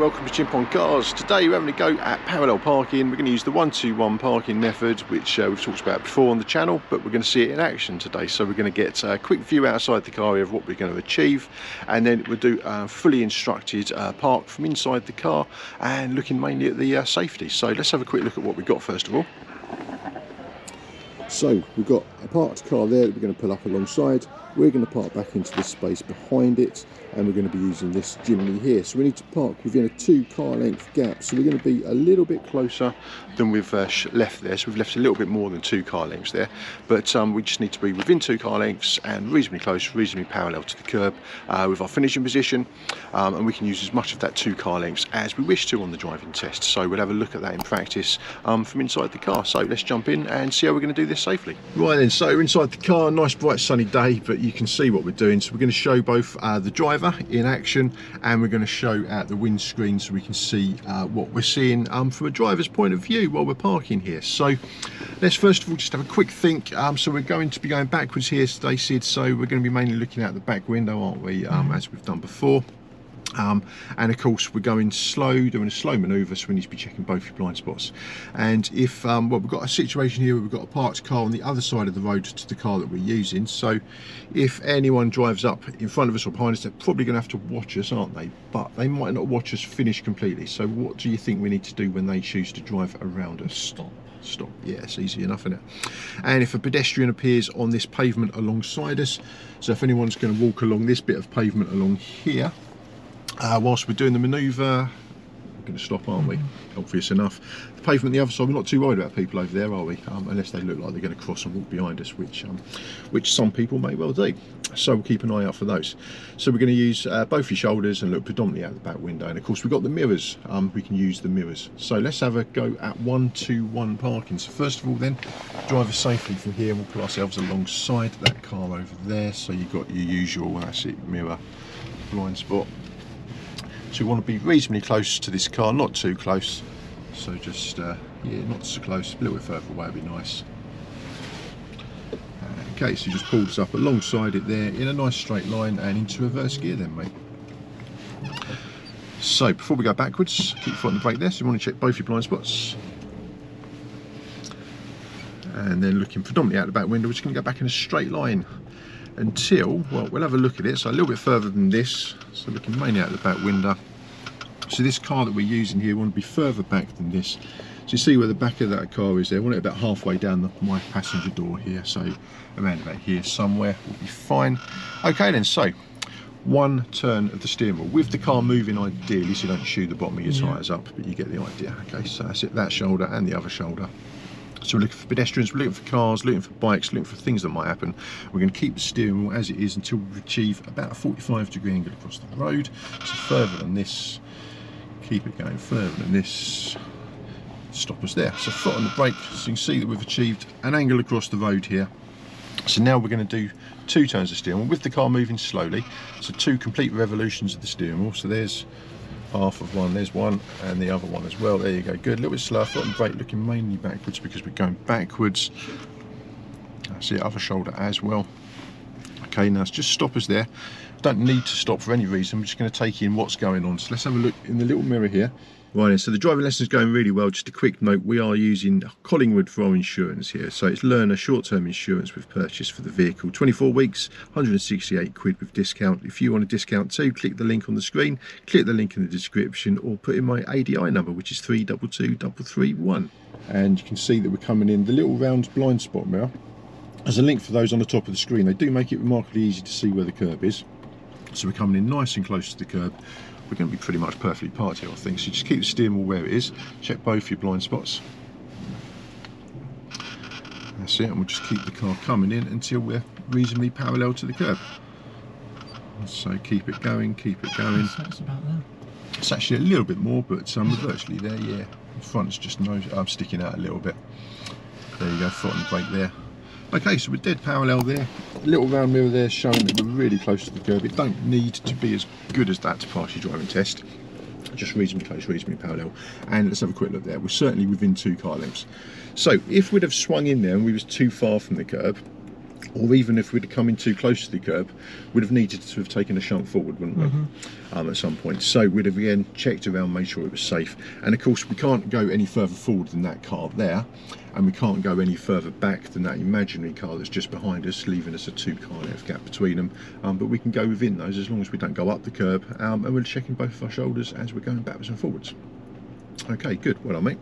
welcome to Chimp on Cars. Today we're having a go at parallel parking. We're going to use the 1-2-1 parking method, which we've talked about before on the channel, but we're going to see it in action today. So we're going to get a quick view outside the car of what we're going to achieve, and then we'll do a fully instructed park from inside the car and looking mainly at the safety. So let's have a quick look at what we've got first of all. So we've got a parked car there that we're going to pull up alongside. We're going to park back into the space behind it, and we're going to be using this chimney here. So we need to park within a 2 car length gap. So we're going to be a little bit closer than we've left there. So we've left a little bit more than 2 car lengths there. But we just need to be within 2 car lengths and reasonably close, reasonably parallel to the curb with our finishing position. And we can use as much of that 2 car lengths as we wish to on the driving test. So we'll have a look at that in practice from inside the car. So let's jump in and see how we're going to do this safely. Right then, so we're inside the car, nice bright sunny day, but you can see what we're doing. So we're going to show both the driver in action, and we're going to show out the windscreen so we can see what we're seeing from a driver's point of view while we're parking here. So let's first of all just have a quick think. So we're going to be going backwards here today, Sid, so we're going to be mainly looking out the back window, aren't we, as we've done before. And of course we're going slow, doing a slow manoeuvre, so we need to be checking both your blind spots. And if well, we've got a situation here where we've got a parked car on the other side of the road to the car that we're using, so if anyone drives up in front of us or behind us, they're probably going to have to watch us, aren't they? But they might not watch us finish completely. So what do you think we need to do when they choose to drive around us? Stop. Yeah, it's easy enough, isn't it? And if a pedestrian appears on this pavement alongside us, so if anyone's going to walk along this bit of pavement along here whilst we're doing the manoeuvre, we're going to stop, aren't we? Obvious enough. The pavement on the other side, we're not too worried about people over there, are we? Unless they look like they're going to cross and walk behind us, which some people may well do. So we'll keep an eye out for those. So we're going to use both your shoulders and look predominantly out the back window. And of course we've got the mirrors. We can use the mirrors. So let's have a go at 1-2-1 parking. So first of all then, drive us safely from here, and we'll put ourselves alongside that car over there. So you've got your usual, that's it, mirror, blind spot. So we want to be reasonably close to this car, not too close. So just, yeah, not so close, a little bit further away would be nice. Okay, so you just pull this up alongside it there in a nice straight line and into reverse gear then, mate. So before we go backwards, keep your foot on the brake there, so you want to check both your blind spots. And then looking predominantly out the back window, we're just going to go back in a straight line until, well, we'll have a look at it. So a little bit further than this, so looking mainly out the back window. So this car that we're using here, we want to be further back than this. So you see where the back of that car is there, I want it about halfway down my passenger door here, so around about here somewhere will be fine. Okay then, so one turn of the steering wheel with the car moving ideally, so you don't shoe the bottom of your tyres up, but you get the idea. Okay, so that's it, that shoulder and the other shoulder. So we're looking for pedestrians, we're looking for cars, looking for bikes, looking for things that might happen. We're going to keep the steering wheel as it is until we achieve about a 45-degree angle across the road. So further than this, keep it going, further than this, stop us there. So foot on the brake, so you can see that we've achieved an angle across the road here. So now we're going to do 2 turns of steering wheel with the car moving slowly. So 2 complete revolutions of the steering wheel. So there's half of one, there's one, and the other one as well. There you go, good. A little bit slower, foot on the brake, looking mainly backwards because we're going backwards. That's it, other shoulder as well. Okay, now just stop us there. Don't need to stop for any reason, we're just going to take in what's going on. So let's have a look in the little mirror here. Right, so the driving lesson is going really well. Just a quick note, we are using Collingwood for our insurance here. So it's learner short-term insurance we've purchased for the vehicle. 24 weeks, 168 quid with discount. If you want a discount too, click the link on the screen, click the link in the description, or put in my ADI number, which is 322331. And you can see that we're coming in the little round blind spot mirror. There's a link for those on the top of the screen. They do make it remarkably easy to see where the curb is. So we're coming in nice and close to the curb. We're going to be pretty much perfectly parked here, I think. So just keep the steering wheel where it is. Check both your blind spots. That's it, and we'll just keep the car coming in until we're reasonably parallel to the curb. So keep it going, keep it going. So it's about there. It's actually a little bit more, but we're virtually there, yeah. The front's just sticking out a little bit. There you go, foot on the brake there. Okay, so we're dead parallel there. A little round mirror there showing that we're really close to the curb. It don't need to be as good as that to pass your driving test. Just reasonably close, reasonably parallel. And let's have a quick look there. We're certainly within 2 car lengths. So if we'd have swung in there and we was too far from the curb, or even if we'd have come in too close to the curb, we'd have needed to have taken a shunt forward, wouldn't we, at some point. So we'd have again checked around, made sure it was safe. And of course we can't go any further forward than that car there, and we can't go any further back than that imaginary car that's just behind us, leaving us a 2 car length gap between them. But we can go within those as long as we don't go up the curb, and we're checking both of our shoulders as we're going backwards and forwards. Okay, good. Well done, mate.